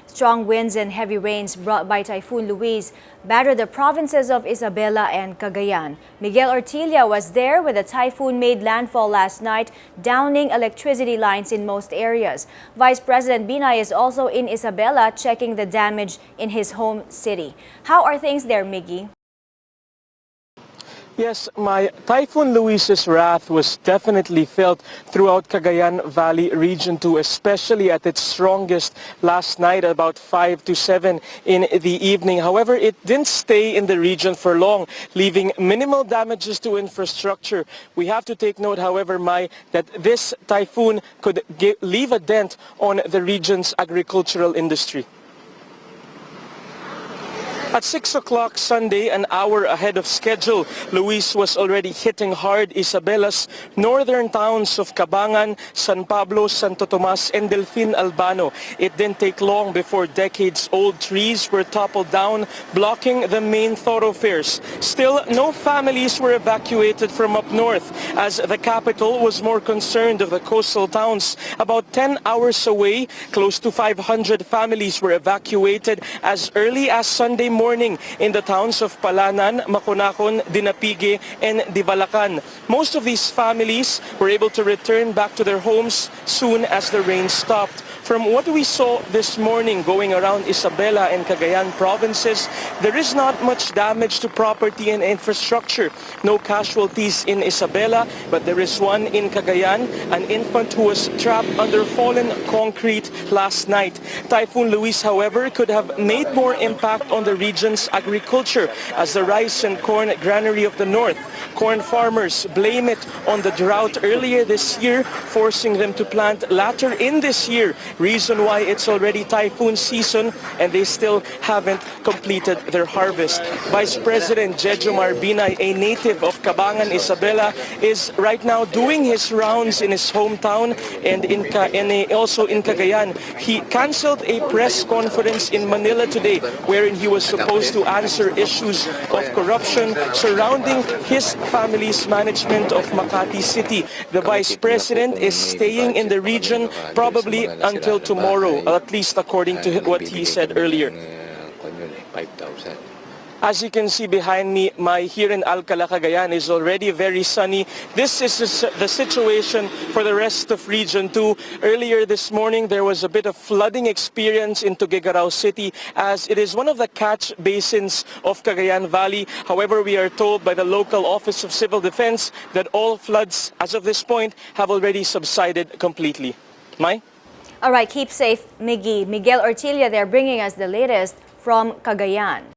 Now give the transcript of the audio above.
Strong winds and heavy rains brought by Typhoon Luis battered the provinces of Isabela and Cagayan. Miguel Ortilla was there when the typhoon made landfall last night, downing electricity lines in most areas. Vice President Binay is also in Isabela checking the damage in his home city. How are things there, Miggy? Yes, my Typhoon Luis's wrath was definitely felt throughout Cagayan Valley Region 2, especially at its strongest last night about 5 to 7 in the evening. However, it didn't stay in the region for long, leaving minimal damages to infrastructure. We have to take note, however, that this typhoon could leave a dent on the region's agricultural industry. At 6 o'clock Sunday, an hour ahead of schedule, Luis was already hitting hard Isabela's northern towns of Cabangan, San Pablo, Santo Tomas, and Delfin Albano. It didn't take long before decades-old trees were toppled down, blocking the main thoroughfares. Still, no families were evacuated from up north, as the capital was more concerned of the coastal towns. About 10 hours away, close to 500 families were evacuated as early as Sunday morning in the towns of Palanan, Maconacon, Dinapigue, and Divalacan. Most of these families were able to return back to their homes soon as the rain stopped. From what we saw this morning going around Isabela and Cagayan provinces, there is not much damage to property and infrastructure. No casualties in Isabela, but there is one in Cagayan, an infant who was trapped under fallen concrete last night. Typhoon Luis, however, could have made more impact on the region's agriculture as the rice and corn granary of the north. Corn farmers blame it on the drought earlier this year, forcing them to plant later in this year. Reason why it's already typhoon season and they still haven't completed their harvest. Vice President Binay, a native of Cabangan, Isabela, is right now doing his rounds in his hometown and also in Cagayan. He canceled a press conference in Manila today wherein he was supposed to answer issues of corruption surrounding his family's management of Makati City. The Vice President is staying in the region probably until tomorrow, at least according to what he said earlier. As you can see behind me, here in Alcala, Cagayan is already very sunny. This is the situation for the rest of Region 2. Earlier this morning, there was a bit of flooding experience in Tuguegarao City as it is one of the catch basins of Cagayan Valley. However, we are told by the local Office of Civil Defense that all floods, as of this point, have already subsided completely. Mai? All right, keep safe, Miggy. Miguel Ortilla there bringing us the latest from Cagayan.